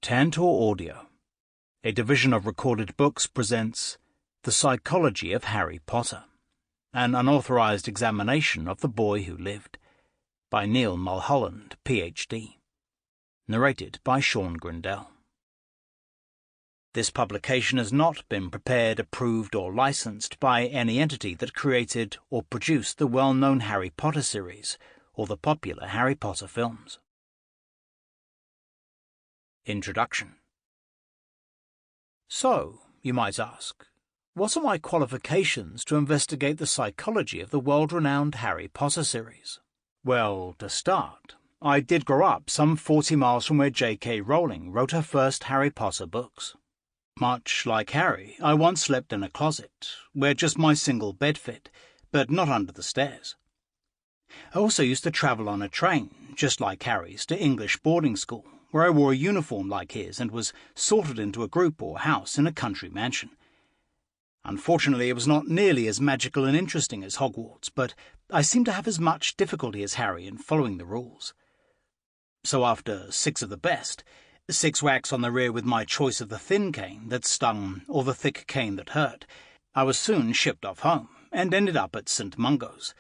Tantor Audio, a division of Recorded Books, presents The Psychology of Harry Potter, an unauthorized examination of The Boy Who Lived, by Neil Mulholland, Ph.D. Narrated by Shaun Grindell. This publication has not been prepared, approved, or licensed by any entity that created or produced the well-known Harry Potter series or the popular Harry Potter films. Introduction. So, you might ask, what are my qualifications to investigate the psychology of the world-renowned Harry Potter series? Well, to start, I did grow up some 40 miles from where J.K. Rowling wrote her first Harry Potter books. Much like Harry, I once slept in a closet, where just my single bed fit, but not under the stairs. I also used to travel on a train, just like Harry's, to English boarding school, where I wore a uniform like his and was sorted into a group or house in a country mansion. Unfortunately, it was not nearly as magical and interesting as Hogwarts, but I seemed to have as much difficulty as Harry in following the rules. So after 6 of the best, 6 whacks on the rear with my choice of the thin cane that stung or the thick cane that hurt, I was soon shipped off home and ended up at St. Mungo's.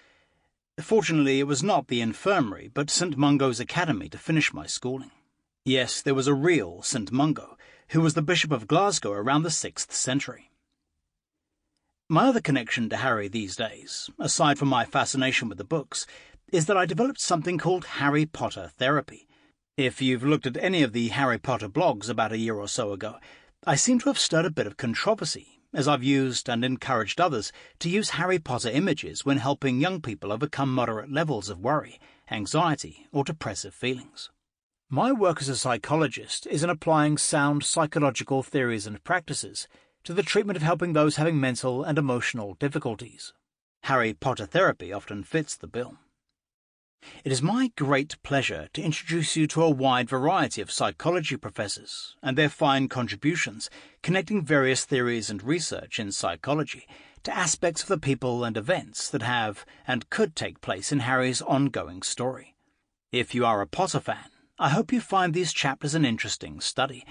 Fortunately, it was not the infirmary, but St. Mungo's Academy to finish my schooling. Yes, there was a real St. Mungo, who was the Bishop of Glasgow around the 6th century. My other connection to Harry these days, aside from my fascination with the books, is that I developed something called Harry Potter therapy. If you've looked at any of the Harry Potter blogs about a year or so ago, I seem to have stirred a bit of controversy, as I've used and encouraged others to use Harry Potter images when helping young people overcome moderate levels of worry, anxiety, or depressive feelings. My work as a psychologist is in applying sound psychological theories and practices to the treatment of helping those having mental and emotional difficulties. Harry Potter therapy often fits the bill. It is my great pleasure to introduce you to a wide variety of psychology professors and their fine contributions connecting various theories and research in psychology to aspects of the people and events that have and could take place in Harry's ongoing story. If you are a Potter fan, I hope you find these chapters an interesting study,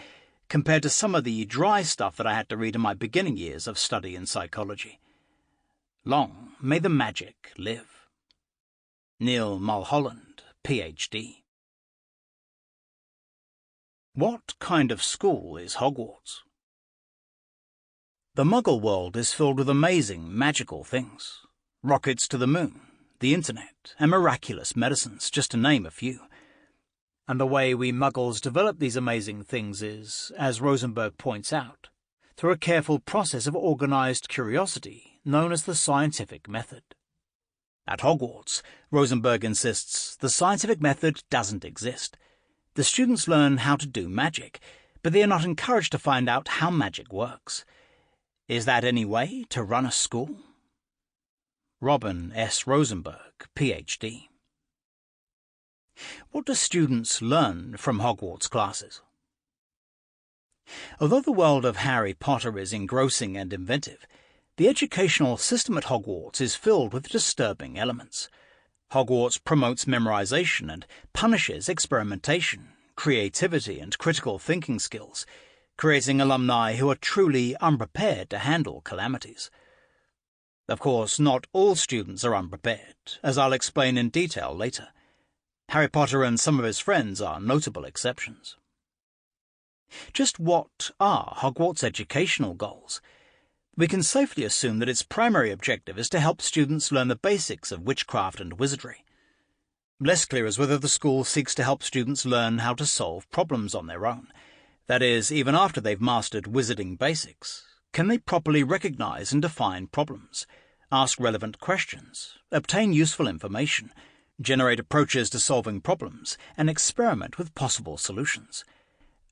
compared to some of the dry stuff that I had to read in my beginning years of study in psychology. Long may the magic live. Neil Mulholland, Ph.D. What kind of school is Hogwarts? The Muggle world is filled with amazing, magical things. Rockets to the moon, the internet, and miraculous medicines, just to name a few. And the way we Muggles develop these amazing things is, as Rosenberg points out, through a careful process of organized curiosity known as the scientific method. At Hogwarts, Rosenberg insists the scientific method doesn't exist. The students learn how to do magic, but they are not encouraged to find out how magic works. Is that any way to run a school? Robin S. Rosenberg, Ph.D. What do students learn from Hogwarts classes? Although the world of Harry Potter is engrossing and inventive, the educational system at Hogwarts is filled with disturbing elements. Hogwarts promotes memorization and punishes experimentation, creativity, and critical thinking skills, creating alumni who are truly unprepared to handle calamities. Of course, not all students are unprepared, as I'll explain in detail later. Harry Potter and some of his friends are notable exceptions. Just what are Hogwarts' educational goals? We can safely assume that its primary objective is to help students learn the basics of witchcraft and wizardry. Less clear is whether the school seeks to help students learn how to solve problems on their own. That is, even after they've mastered wizarding basics, can they properly recognize and define problems, ask relevant questions, obtain useful information, generate approaches to solving problems, and experiment with possible solutions?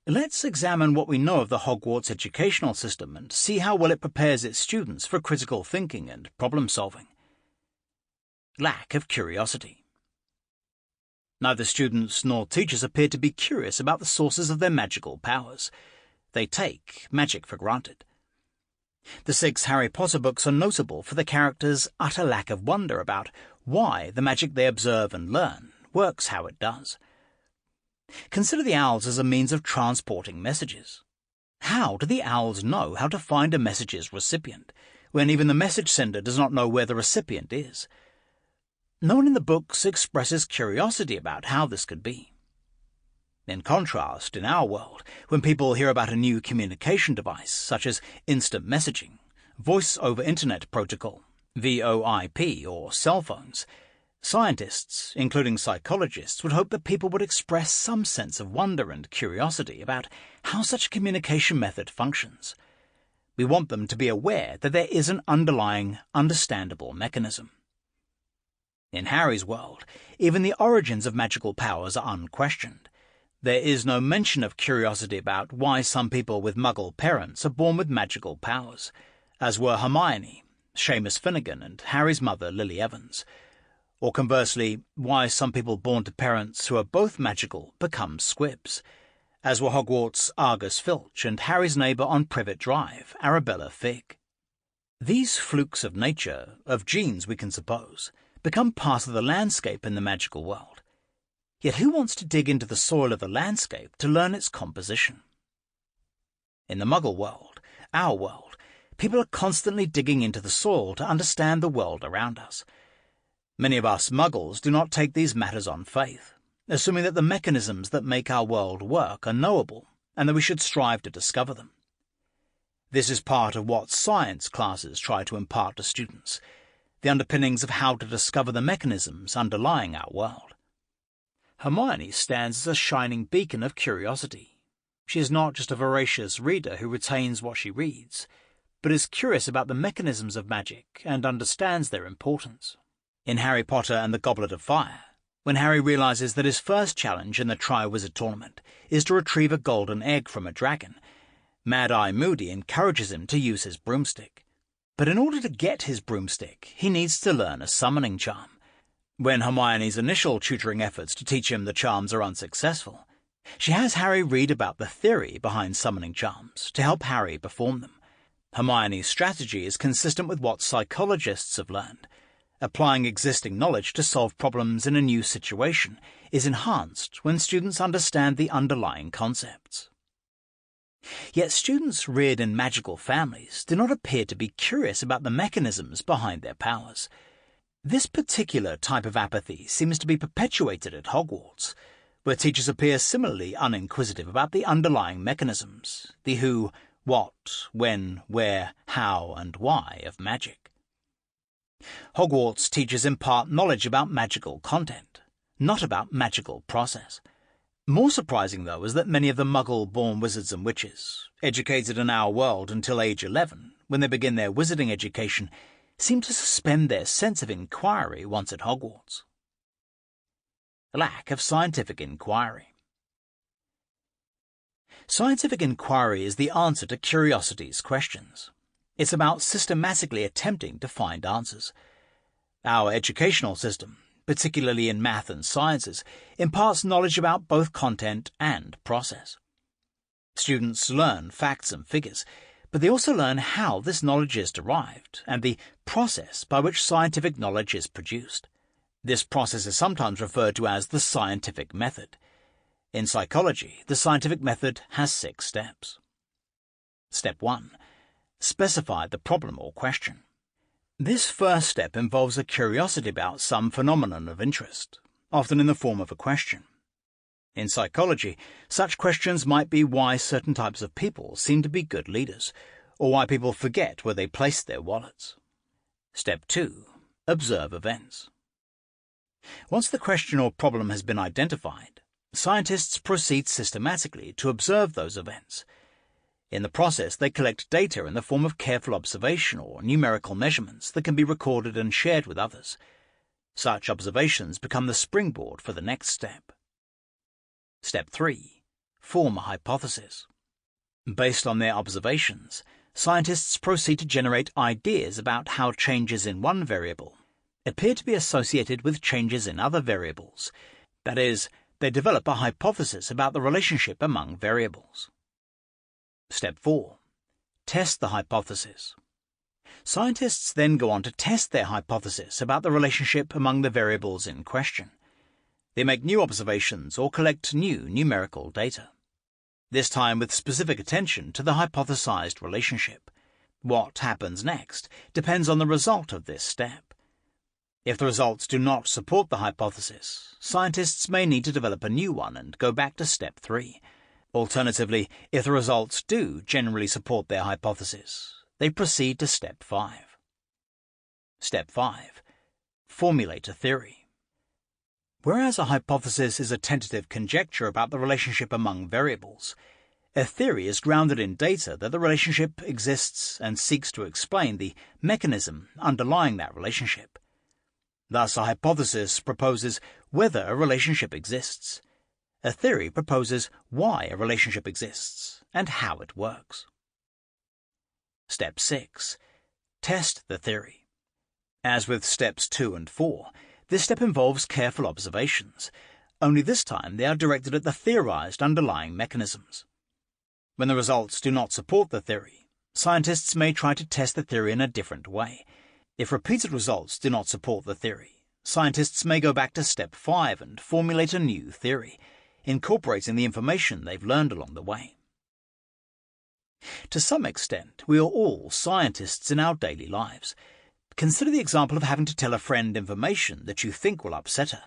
Let's examine what we know of the Hogwarts educational system and see how well it prepares its students for critical thinking and problem-solving. Lack of curiosity. Neither students nor teachers appear to be curious about the sources of their magical powers. They take magic for granted. The 6 Harry Potter books are notable for the characters' utter lack of wonder about why the magic they observe and learn works how it does. Consider the owls as a means of transporting messages. How do the owls know how to find a message's recipient, when even the message sender does not know where the recipient is? No one in the books expresses curiosity about how this could be. In contrast, in our world, when people hear about a new communication device, such as instant messaging, voice over Internet Protocol, VoIP, or cell phones, scientists, including psychologists, would hope that people would express some sense of wonder and curiosity about how such a communication method functions. We want them to be aware that there is an underlying, understandable mechanism. In Harry's world, even the origins of magical powers are unquestioned. There is no mention of curiosity about why some people with muggle parents are born with magical powers, as were Hermione, Seamus Finnegan, and Harry's mother, Lily Evans. Or conversely, why some people born to parents who are both magical become squibs, as were Hogwarts' Argus Filch and Harry's neighbour on Privet Drive, Arabella Figg. These flukes of nature, of genes we can suppose, become part of the landscape in the magical world. Yet who wants to dig into the soil of the landscape to learn its composition? In the Muggle world, our world, people are constantly digging into the soil to understand the world around us. Many of us Muggles do not take these matters on faith, assuming that the mechanisms that make our world work are knowable and that we should strive to discover them. This is part of what science classes try to impart to students, the underpinnings of how to discover the mechanisms underlying our world. Hermione stands as a shining beacon of curiosity. She is not just a voracious reader who retains what she reads, but is curious about the mechanisms of magic and understands their importance. In Harry Potter and the Goblet of Fire, when Harry realizes that his first challenge in the Triwizard Tournament is to retrieve a golden egg from a dragon, Mad-Eye Moody encourages him to use his broomstick. But in order to get his broomstick, he needs to learn a summoning charm. When Hermione's initial tutoring efforts to teach him the charms are unsuccessful, she has Harry read about the theory behind summoning charms to help Harry perform them. Hermione's strategy is consistent with what psychologists have learned. Applying existing knowledge to solve problems in a new situation is enhanced when students understand the underlying concepts. Yet students reared in magical families do not appear to be curious about the mechanisms behind their powers. This particular type of apathy seems to be perpetuated at Hogwarts, where teachers appear similarly uninquisitive about the underlying mechanisms, the who, what, when, where, how, and why of magic. Hogwarts teachers impart knowledge about magical content, not about magical process. More surprising, though, is that many of the Muggle-born wizards and witches, educated in our world until age 11, when they begin their wizarding education, seem to suspend their sense of inquiry once at Hogwarts. Lack of scientific inquiry. Scientific inquiry is the answer to curiosity's questions. It's about systematically attempting to find answers. Our educational system, particularly in math and sciences, imparts knowledge about both content and process. Students learn facts and figures, but they also learn how this knowledge is derived and the process by which scientific knowledge is produced. This process is sometimes referred to as the scientific method. In psychology, the scientific method has 6 steps. Step 1. Specify the problem or question. This first step involves a curiosity about some phenomenon of interest, often in the form of a question. In psychology, such questions might be why certain types of people seem to be good leaders, or why people forget where they placed their wallets. Step 2. Observe events. Once the question or problem has been identified, scientists proceed systematically to observe those events. In the process, they collect data in the form of careful observation or numerical measurements that can be recorded and shared with others. Such observations become the springboard for the next step. Step 3. Form a hypothesis. Based on their observations, scientists proceed to generate ideas about how changes in one variable appear to be associated with changes in other variables. That is, they develop a hypothesis about the relationship among variables. Step 4. Test the hypothesis. Scientists then go on to test their hypothesis about the relationship among the variables in question. They make new observations or collect new numerical data, this time with specific attention to the hypothesized relationship. What happens next depends on the result of this step. If the results do not support the hypothesis, scientists may need to develop a new one and go back to step 3. Alternatively, if the results do generally support their hypothesis, they proceed to step 5. Step 5. Formulate a theory. Whereas a hypothesis is a tentative conjecture about the relationship among variables, a theory is grounded in data that the relationship exists and seeks to explain the mechanism underlying that relationship. Thus, a hypothesis proposes whether a relationship exists. A theory proposes why a relationship exists and how it works. Step 6. Test the theory. As with steps 2 and 4, this step involves careful observations, only this time they are directed at the theorized underlying mechanisms. When the results do not support the theory, scientists may try to test the theory in a different way. If repeated results do not support the theory, scientists may go back to step 5 and formulate a new theory, incorporating the information they've learned along the way. To some extent, we are all scientists in our daily lives. Consider the example of having to tell a friend information that you think will upset her.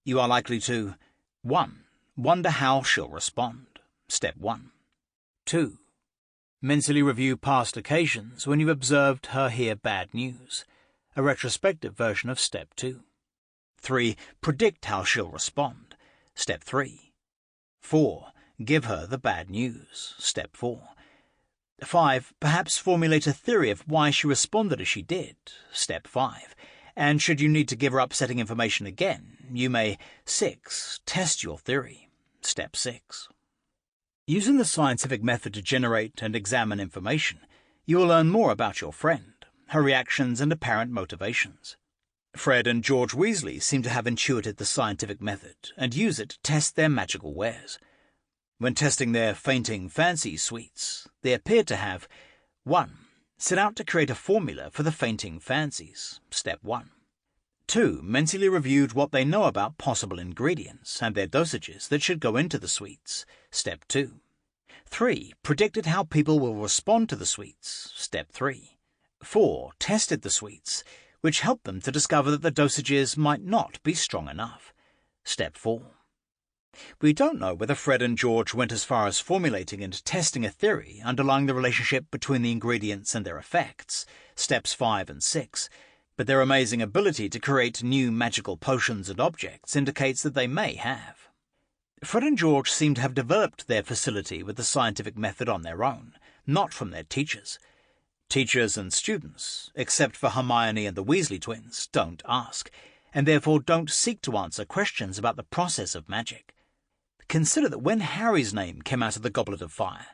You are likely to 1. Wonder how she'll respond. Step 1. 2. Mentally review past occasions when you've observed her hear bad news, a retrospective version of Step 2. 3. Predict how she'll respond. Step 3. 4. Give her the bad news. Step 4. 5. Perhaps formulate a theory of why she responded as she did. Step 5. And should you need to give her upsetting information again, you may 6. Test your theory. Step 6. Using the scientific method to generate and examine information, you will learn more about your friend, her reactions and apparent motivations. Fred and George Weasley seem to have intuited the scientific method and use it to test their magical wares. When testing their fainting fancy suites, they appeared to have 1. Set out to create a formula for the fainting fancies. Step 1. 2. Mentally reviewed what they know about possible ingredients and their dosages that should go into the sweets. Step 2. 3. Predicted how people will respond to the sweets. Step 3. 4. Tested the sweets, which helped them to discover that the dosages might not be strong enough. Step 4. We don't know whether Fred and George went as far as formulating and testing a theory underlying the relationship between the ingredients and their effects, steps 5 and 6, but their amazing ability to create new magical potions and objects indicates that they may have. Fred and George seem to have developed their facility with the scientific method on their own, not from their teachers. Teachers and students, except for Hermione and the Weasley twins, don't ask, and therefore don't seek to answer questions about the process of magic. Consider that when Harry's name came out of the Goblet of Fire,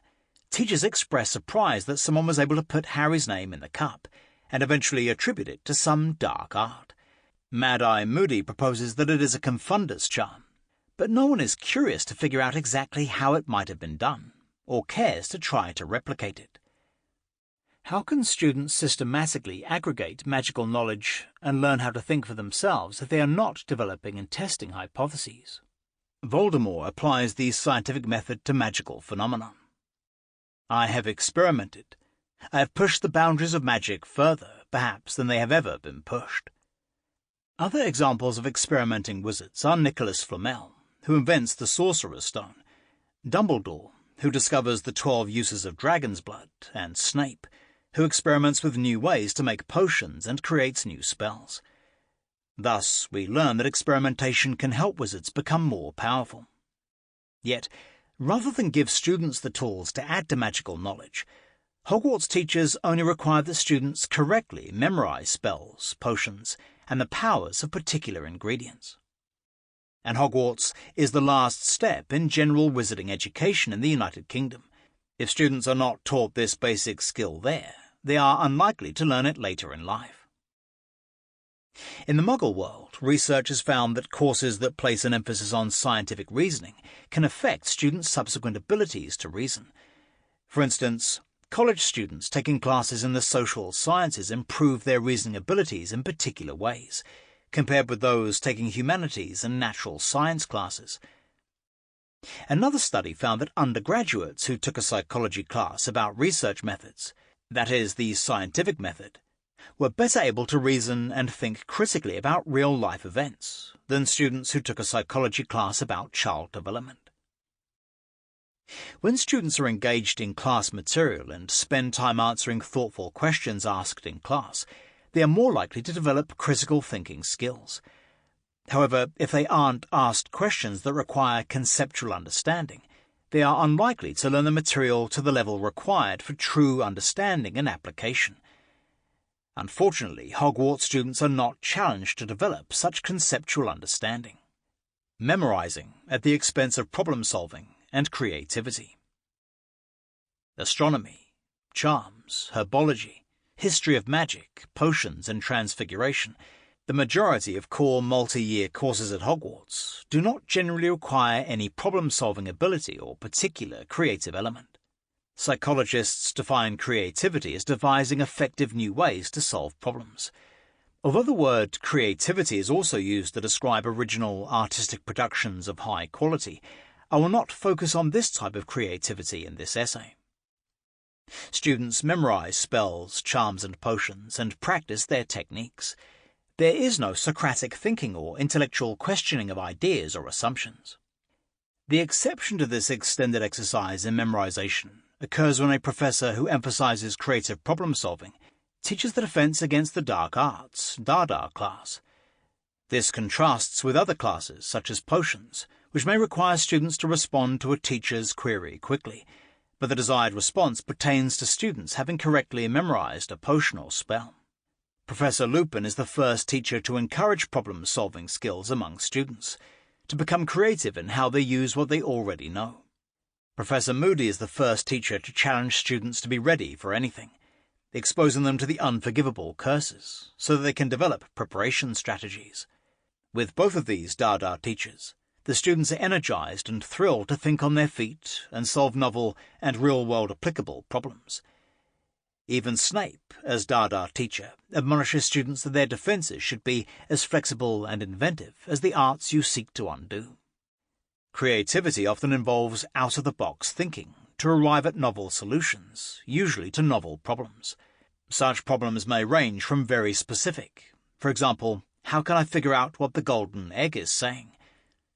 teachers expressed surprise that someone was able to put Harry's name in the cup, and eventually attribute it to some dark art. Mad-Eye Moody proposes that it is a confunder's charm, but no one is curious to figure out exactly how it might have been done, or cares to try to replicate it. How can students systematically aggregate magical knowledge and learn how to think for themselves if they are not developing and testing hypotheses? Voldemort applies the scientific method to magical phenomena. I have experimented. I have pushed the boundaries of magic further, perhaps, than they have ever been pushed. Other examples of experimenting wizards are Nicholas Flamel, who invents the Sorcerer's Stone, Dumbledore, who discovers the 12 uses of dragon's blood, and Snape, who experiments with new ways to make potions and creates new spells. Thus, we learn that experimentation can help wizards become more powerful. Yet, rather than give students the tools to add to magical knowledge, Hogwarts teachers only require that students correctly memorize spells, potions, and the powers of particular ingredients. And Hogwarts is the last step in general wizarding education in the United Kingdom. If students are not taught this basic skill there, they are unlikely to learn it later in life. In the Muggle world, research has found that courses that place an emphasis on scientific reasoning can affect students' subsequent abilities to reason. For instance, college students taking classes in the social sciences improve their reasoning abilities in particular ways, compared with those taking humanities and natural science classes. Another study found that undergraduates who took a psychology class about research methods, that is, the scientific method, were better able to reason and think critically about real-life events than students who took a psychology class about child development. When students are engaged in class material and spend time answering thoughtful questions asked in class, they are more likely to develop critical thinking skills. However, if they aren't asked questions that require conceptual understanding, they are unlikely to learn the material to the level required for true understanding and application. Unfortunately, Hogwarts students are not challenged to develop such conceptual understanding, memorizing at the expense of problem-solving and creativity. Astronomy, charms, herbology, history of magic, potions and transfiguration, the majority of core multi-year courses at Hogwarts do not generally require any problem-solving ability or particular creative element. Psychologists define creativity as devising effective new ways to solve problems. Although the word creativity is also used to describe original artistic productions of high quality, I will not focus on this type of creativity in this essay. Students memorize spells, charms and potions and practice their techniques. There is no Socratic thinking or intellectual questioning of ideas or assumptions. The exception to this extended exercise in memorization occurs when a professor who emphasizes creative problem-solving teaches the defense against the dark arts, Dada class. This contrasts with other classes, such as potions, which may require students to respond to a teacher's query quickly, but the desired response pertains to students having correctly memorized a potion or spell. Professor Lupin is the first teacher to encourage problem-solving skills among students, to become creative in how they use what they already know. Professor Moody is the first teacher to challenge students to be ready for anything, exposing them to the unforgivable curses, so that they can develop preparation strategies. With both of these Dada teachers, the students are energized and thrilled to think on their feet and solve novel and real-world applicable problems. Even Snape, as Dada teacher, admonishes students that their defenses should be as flexible and inventive as the arts you seek to undo. Creativity often involves out-of-the-box thinking to arrive at novel solutions, usually to novel problems. Such problems may range from very specific, for example, how can I figure out what the golden egg is saying,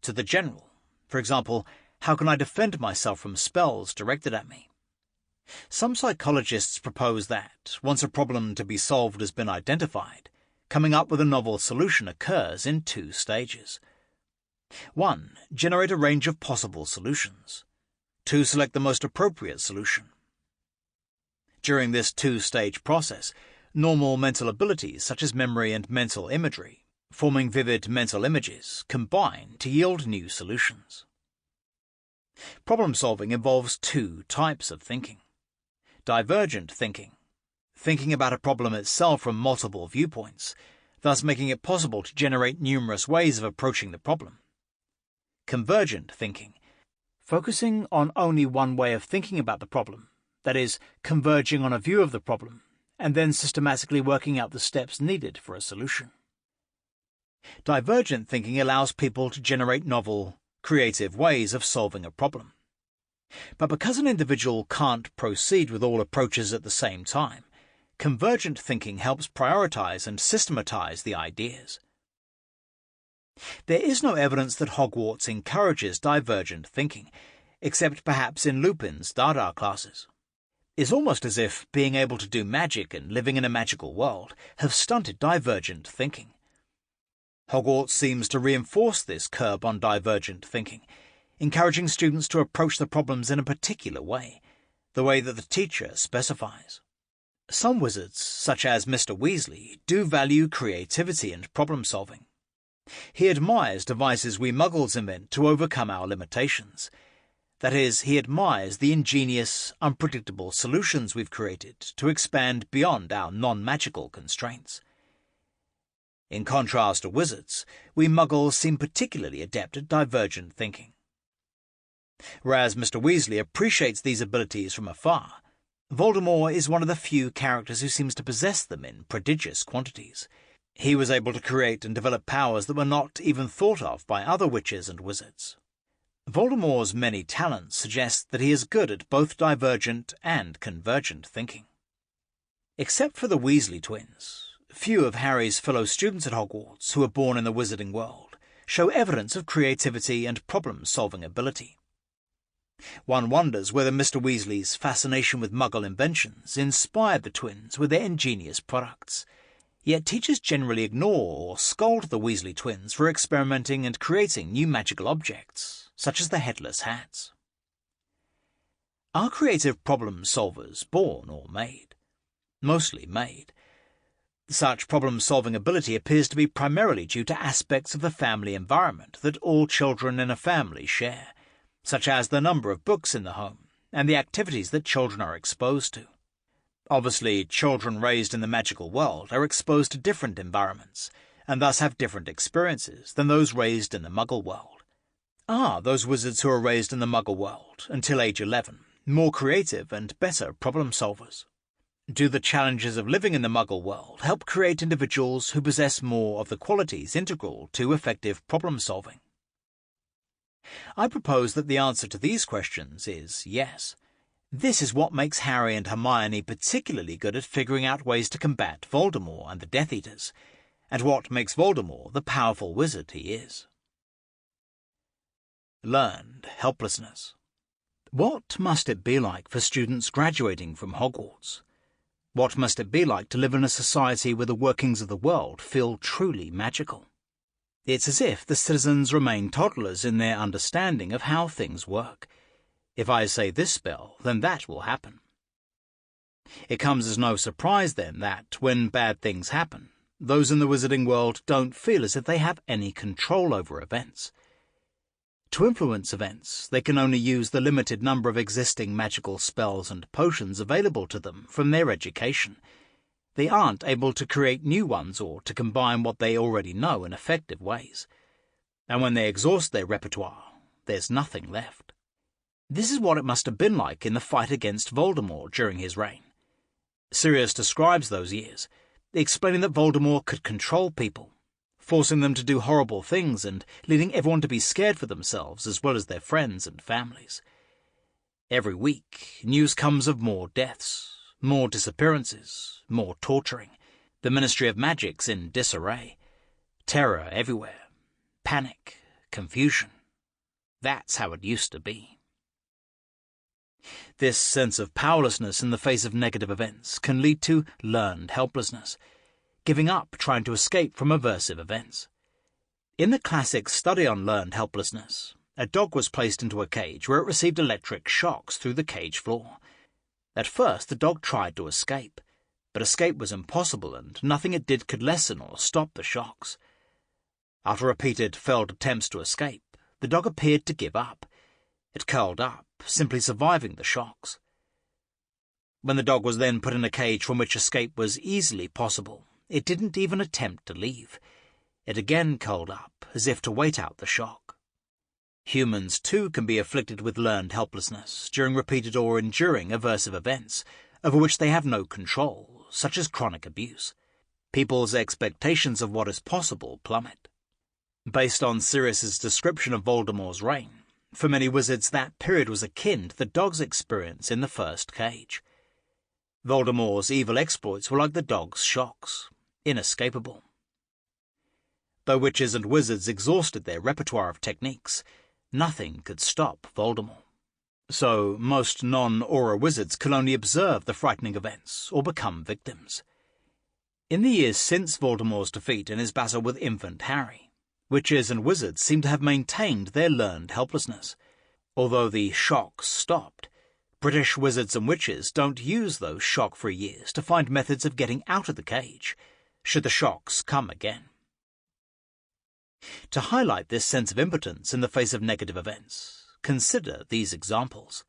to the general, for example, how can I defend myself from spells directed at me? Some psychologists propose that, once a problem to be solved has been identified, coming up with a novel solution occurs in 2 stages. 1. Generate a range of possible solutions. 2. Select the most appropriate solution. During this 2-stage process, normal mental abilities such as memory and mental imagery, forming vivid mental images, combine to yield new solutions. Problem-solving involves 2 types of thinking. Divergent thinking, thinking about a problem itself from multiple viewpoints, thus making it possible to generate numerous ways of approaching the problem. Convergent thinking, focusing on only one way of thinking about the problem, that is, converging on a view of the problem, and then systematically working out the steps needed for a solution. Divergent thinking allows people to generate novel, creative ways of solving a problem. But because an individual can't proceed with all approaches at the same time, convergent thinking helps prioritize and systematize the ideas. There is no evidence that Hogwarts encourages divergent thinking, except perhaps in Lupin's Dada classes. It's almost as if being able to do magic and living in a magical world have stunted divergent thinking. Hogwarts seems to reinforce this curb on divergent thinking, encouraging students to approach the problems in a particular way, the way that the teacher specifies. Some wizards, such as Mr. Weasley, do value creativity and problem-solving. He admires devices we muggles invent to overcome our limitations. That is, he admires the ingenious, unpredictable solutions we've created to expand beyond our non-magical constraints. In contrast to wizards, we muggles seem particularly adept at divergent thinking. Whereas Mr. Weasley appreciates these abilities from afar, Voldemort is one of the few characters who seems to possess them in prodigious quantities. He was able to create and develop powers that were not even thought of by other witches and wizards. Voldemort's many talents suggest that he is good at both divergent and convergent thinking. Except for the Weasley twins, few of Harry's fellow students at Hogwarts who were born in the wizarding world show evidence of creativity and problem-solving ability. One wonders whether Mr. Weasley's fascination with muggle inventions inspired the twins with their ingenious products. Yet teachers generally ignore or scold the Weasley twins for experimenting and creating new magical objects, such as the headless hats. Are creative problem solvers born or made? Mostly made. Such problem-solving ability appears to be primarily due to aspects of the family environment that all children in a family share, such as the number of books in the home and the activities that children are exposed to. Obviously, children raised in the magical world are exposed to different environments, and thus have different experiences than those raised in the Muggle world. Are those wizards who are raised in the Muggle world, until age 11, more creative and better problem solvers? Do the challenges of living in the Muggle world help create individuals who possess more of the qualities integral to effective problem solving? I propose that the answer to these questions is yes. This is what makes Harry and Hermione particularly good at figuring out ways to combat Voldemort and the Death Eaters, and what makes Voldemort the powerful wizard he is. Learned helplessness. What must it be like for students graduating from Hogwarts? What must it be like to live in a society where the workings of the world feel truly magical? It's as if the citizens remain toddlers in their understanding of how things work. If I say this spell, then that will happen. It comes as no surprise, then, that, when bad things happen, those in the wizarding world don't feel as if they have any control over events. To influence events, they can only use the limited number of existing magical spells and potions available to them from their education. They aren't able to create new ones or to combine what they already know in effective ways. And when they exhaust their repertoire, there's nothing left. This is what it must have been like in the fight against Voldemort during his reign. Sirius describes those years, explaining that Voldemort could control people, forcing them to do horrible things and leading everyone to be scared for themselves as well as their friends and families. Every week, news comes of more deaths, more disappearances, more torturing, the Ministry of Magic's in disarray, terror everywhere, panic, confusion. That's how it used to be. This sense of powerlessness in the face of negative events can lead to learned helplessness, giving up trying to escape from aversive events. In the classic study on learned helplessness, a dog was placed into a cage where it received electric shocks through the cage floor. At first, the dog tried to escape, but escape was impossible and nothing it did could lessen or stop the shocks. After repeated failed attempts to escape, the dog appeared to give up. It curled up, simply surviving the shocks. When the dog was then put in a cage from which escape was easily possible, it didn't even attempt to leave. It again curled up, as if to wait out the shock. Humans, too, can be afflicted with learned helplessness during repeated or enduring aversive events, over which they have no control, such as chronic abuse. People's expectations of what is possible plummet. Based on Sirius's description of Voldemort's reign, for many wizards that period was akin to the dog's experience in the first cage. Voldemort's evil exploits were like the dog's shocks, inescapable. Though witches and wizards exhausted their repertoire of techniques, nothing could stop Voldemort. So most non-aura wizards can only observe the frightening events or become victims. In the years since Voldemort's defeat in his battle with infant Harry, witches and wizards seem to have maintained their learned helplessness. Although the shocks stopped, British wizards and witches don't use those shock-free years to find methods of getting out of the cage, should the shocks come again. To highlight this sense of impotence in the face of negative events, consider these examples.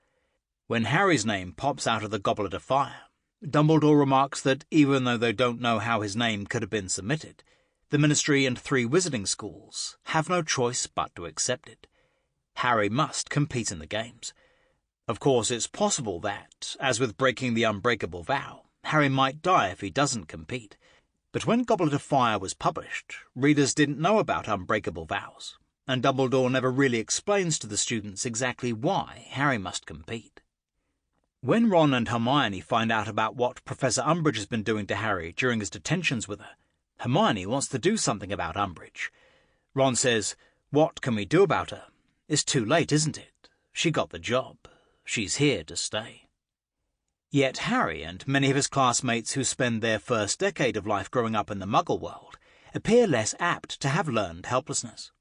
When Harry's name pops out of the Goblet of Fire, Dumbledore remarks that even though they don't know how his name could have been submitted, the Ministry and 3 wizarding schools have no choice but to accept it. Harry must compete in the games. Of course, it's possible that, as with breaking the unbreakable vow, Harry might die if he doesn't compete. But when Goblet of Fire was published, readers didn't know about unbreakable vows, and Dumbledore never really explains to the students exactly why Harry must compete. When Ron and Hermione find out about what Professor Umbridge has been doing to Harry during his detentions with her, Hermione wants to do something about Umbridge. Ron says, "What can we do about her? It's too late, isn't it? She got the job. She's here to stay." Yet Harry and many of his classmates who spend their first decade of life growing up in the Muggle world appear less apt to have learned helplessness.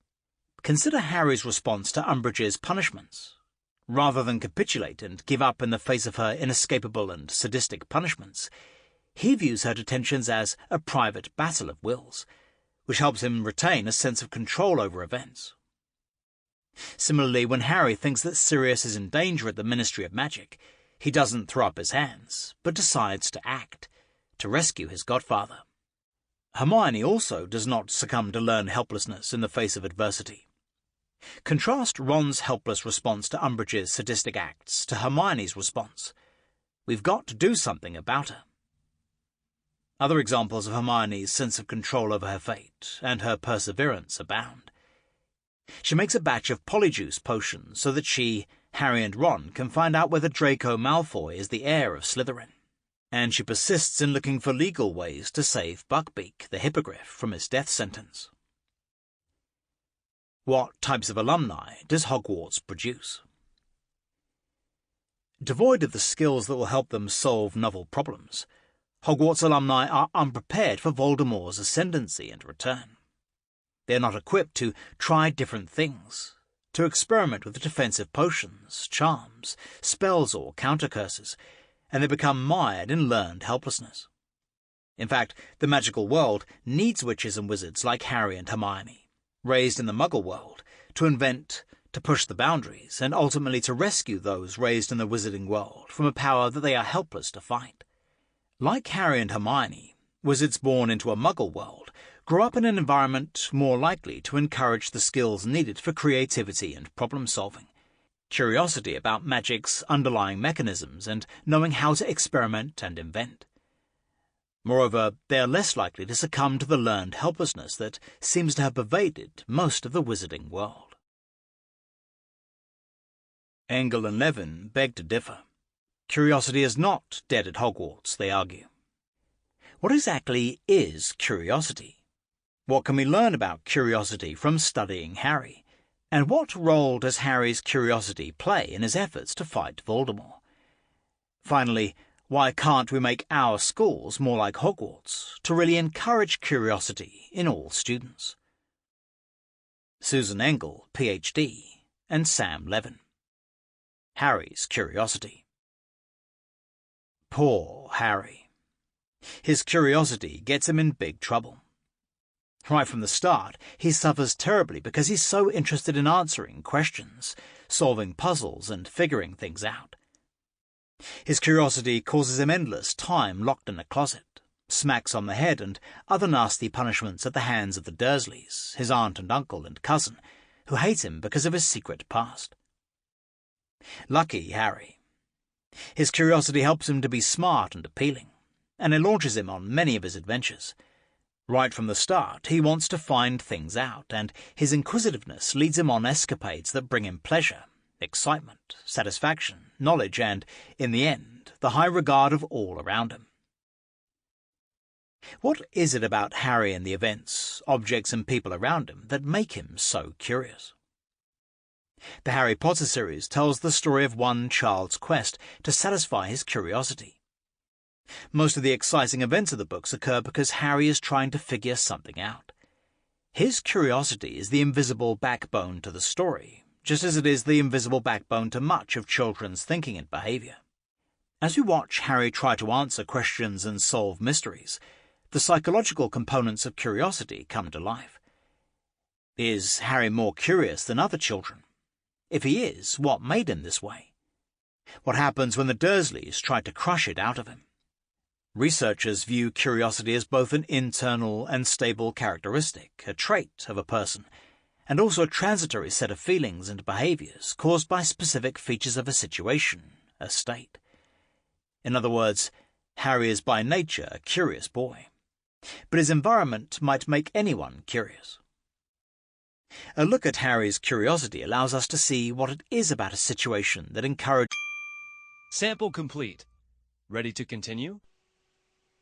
Consider Harry's response to Umbridge's punishments. Rather than capitulate and give up in the face of her inescapable and sadistic punishments, he views her detentions as a private battle of wills, which helps him retain a sense of control over events. Similarly, when Harry thinks that Sirius is in danger at the Ministry of Magic, he doesn't throw up his hands, but decides to act, to rescue his godfather. Hermione also does not succumb to learned helplessness in the face of adversity. Contrast Ron's helpless response to Umbridge's sadistic acts to Hermione's response. We've got to do something about her. Other examples of Hermione's sense of control over her fate and her perseverance abound. She makes a batch of polyjuice potions so that she, Harry and Ron can find out whether Draco Malfoy is the heir of Slytherin, and she persists in looking for legal ways to save Buckbeak, the hippogriff, from his death sentence. What types of alumni does Hogwarts produce? Devoid of the skills that will help them solve novel problems, Hogwarts alumni are unprepared for Voldemort's ascendancy and return. They are not equipped to try different things, to experiment with defensive potions, charms, spells or counter-curses, and they become mired in learned helplessness. In fact, the magical world needs witches and wizards like Harry and Hermione, raised in the Muggle world, to invent, to push the boundaries, and ultimately to rescue those raised in the wizarding world from a power that they are helpless to fight. Like Harry and Hermione, wizards born into a Muggle world grow up in an environment more likely to encourage the skills needed for creativity and problem-solving, curiosity about magic's underlying mechanisms, and knowing how to experiment and invent. Moreover, they are less likely to succumb to the learned helplessness that seems to have pervaded most of the wizarding world. Engel and Levin beg to differ. Curiosity is not dead at Hogwarts, they argue. What exactly is curiosity? What can we learn about curiosity from studying Harry? And what role does Harry's curiosity play in his efforts to fight Voldemort? Finally, why can't we make our schools more like Hogwarts to really encourage curiosity in all students? Susan Engel, Ph.D., and Sam Levin. Harry's curiosity. Poor Harry. His curiosity gets him in big trouble. Right from the start, he suffers terribly because he's so interested in answering questions, solving puzzles, and figuring things out. His curiosity causes him endless time locked in a closet, smacks on the head, and other nasty punishments at the hands of the Dursleys, his aunt and uncle and cousin, who hate him because of his secret past. Lucky Harry. His curiosity helps him to be smart and appealing, and it launches him on many of his adventures. Right from the start, he wants to find things out, and his inquisitiveness leads him on escapades that bring him pleasure, excitement, satisfaction, knowledge, and, in the end, the high regard of all around him. What is it about Harry and the events, objects, and people around him that make him so curious? The Harry Potter series tells the story of one child's quest to satisfy his curiosity. Most of the exciting events of the books occur because Harry is trying to figure something out. His curiosity is the invisible backbone to the story, just as it is the invisible backbone to much of children's thinking and behaviour. As we watch Harry try to answer questions and solve mysteries, the psychological components of curiosity come to life. Is Harry more curious than other children? If he is, what made him this way? What happens when the Dursleys try to crush it out of him? Researchers view curiosity as both an internal and stable characteristic, a trait of a person, and also a transitory set of feelings and behaviours caused by specific features of a situation, a state. In other words, Harry is by nature a curious boy. but his environment might make anyone curious. A look at Harry's curiosity allows us to see what it is about a situation that encourages... Sample complete. Ready to continue?